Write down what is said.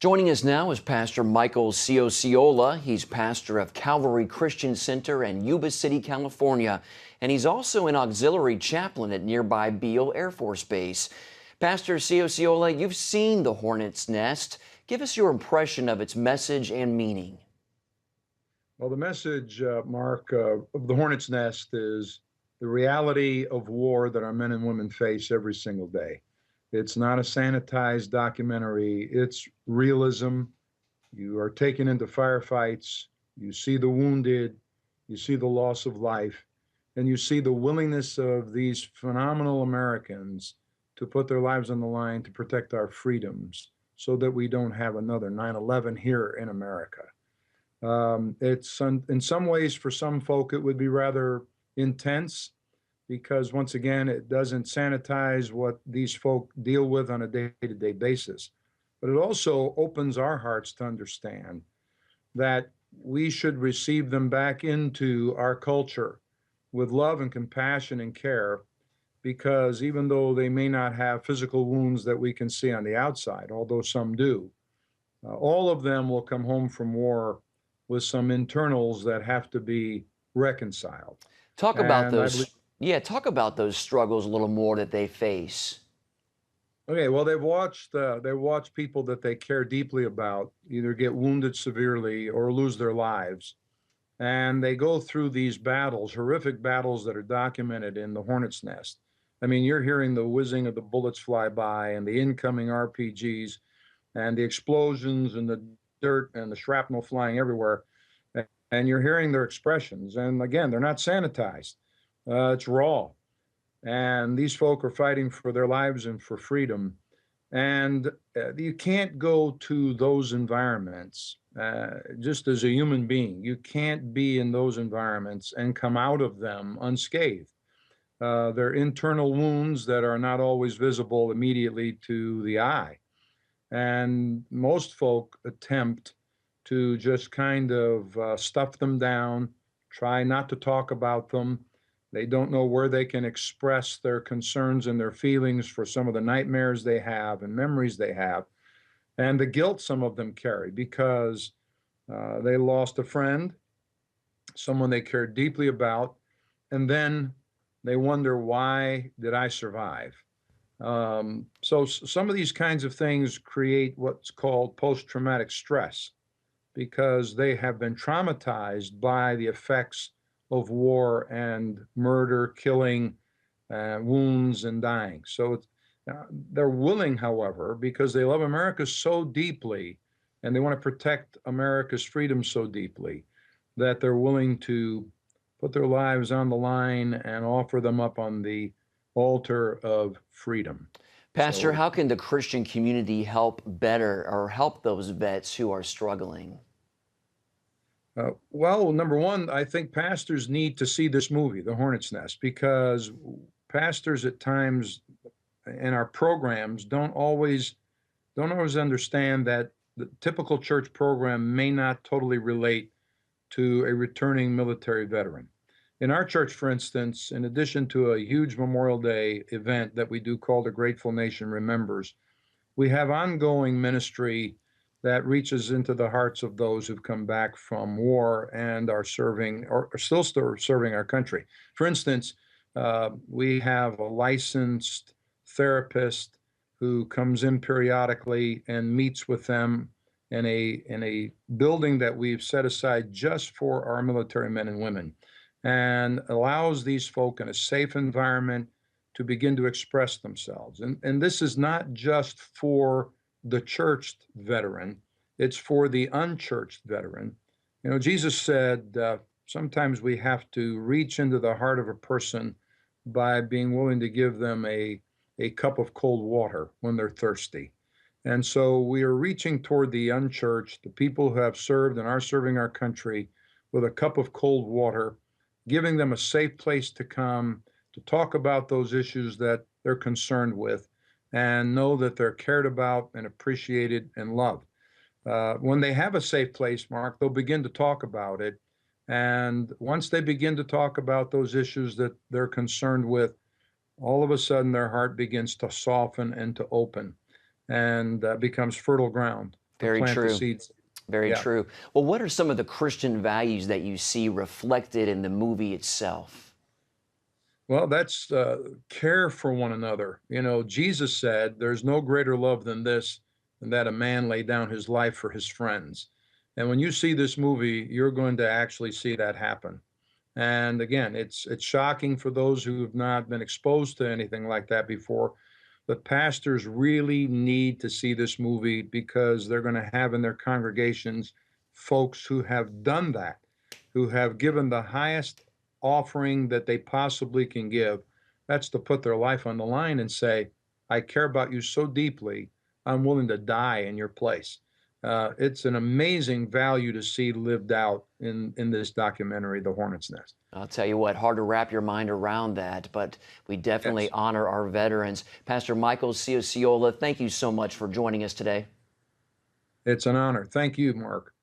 Joining us now is Pastor Michael Ciociola. He's pastor of Calvary Christian Center in Yuba City, California, and he's also an auxiliary chaplain at nearby Beale Air Force Base. Pastor Ciociola, you've seen the Hornet's Nest. Give us your impression of its message and meaning. Well, the message, Mark, of the Hornet's Nest is the reality of war that our men and women face every single day. It's not a sanitized documentary. It's realism. You are taken into firefights. You see the wounded. You see the loss of life. And you see the willingness of these phenomenal Americans to put their lives on the line to protect our freedoms so that we don't have another 9/11 here in America. In some ways, for some folk, it would be rather intense because, once again, it doesn't sanitize what these folk deal with on a day-to-day basis. But it also opens our hearts to understand that we should receive them back into our culture with love and compassion and care, because even though they may not have physical wounds that we can see on the outside, although some do, all of them will come home from war with some internals that have to be reconciled. Talk about And I those, believe, talk about those struggles a little more that they face. okay, well, they've watched people that they care deeply about either get wounded severely or lose their lives. And they go through these battles, horrific battles that are documented in the Hornet's Nest. I mean, you're hearing the whizzing of the bullets fly by and the incoming RPGs and the explosions and the dirt and the shrapnel flying everywhere. And you're hearing their expressions. And again, they're not sanitized. It's raw. And these folk are fighting for their lives and for freedom. And you can't go to those environments just as a human being. You can't be in those environments and come out of them unscathed. They're internal wounds that are not always visible immediately to the eye. And most folk attempt to just kind of stuff them down, try not to talk about them. They don't know where they can express their concerns and their feelings for some of the nightmares they have and memories they have, and the guilt some of them carry because they lost a friend, someone they cared deeply about, and then they wonder, why did I survive? So some of these kinds of things create what's called post-traumatic stress because they have been traumatized by the effects of war and murder, killing, wounds, and dying. So they're willing, however, because they love America so deeply and they want to protect America's freedom so deeply, that they're willing to put their lives on the line and offer them up on the altar of freedom. Pastor, So, how can the Christian community help better or help those vets who are struggling? well, number one, I think pastors need to see this movie, The Hornet's Nest, because pastors at times in our programs don't always understand that the typical church program may not totally relate to a returning military veteran. In our church, for instance, in addition to a huge Memorial Day event that we do called the Grateful Nation Remembers, we have ongoing ministry that reaches into the hearts of those who've come back from war and are serving or are still serving our country. For instance, we have a licensed therapist who comes in periodically and meets with them in a building that we've set aside just for our military men and women, and allows these folk in a safe environment to begin to express themselves. And this is not just for the churched veteran, it's for the unchurched veteran. You know, Jesus said sometimes we have to reach into the heart of a person by being willing to give them a cup of cold water when they're thirsty. And so we are reaching toward the unchurched, the people who have served and are serving our country, with a cup of cold water, giving them a safe place to come to talk about those issues that they're concerned with and know that they're cared about and appreciated and loved. When they have a safe place, Mark, they'll begin to talk about it. And once they begin to talk about those issues that they're concerned with, all of a sudden their heart begins to soften and to open and becomes fertile ground to Very plant the true. seeds. Very Yeah. true. Well, what are some of the Christian values that you see reflected in the movie itself? Well, that's care for one another. You know, Jesus said, "There's no greater love than this, than that a man lay down his life for his friends." And when you see this movie, you're going to actually see that happen. And again, it's shocking for those who have not been exposed to anything like that before. But pastors really need to see this movie because they're going to have in their congregations folks who have done that, who have given the highest offering that they possibly can give. That's to put their life on the line and say, I care about you so deeply, I'm willing to die in your place. It's an amazing value to see lived out in this documentary, The Hornet's Nest. I'll tell you what, hard to wrap your mind around that, but we definitely Yes, honor our veterans. Pastor Michael Ciociola, thank you so much for joining us today. it's an honor. Thank you, Mark.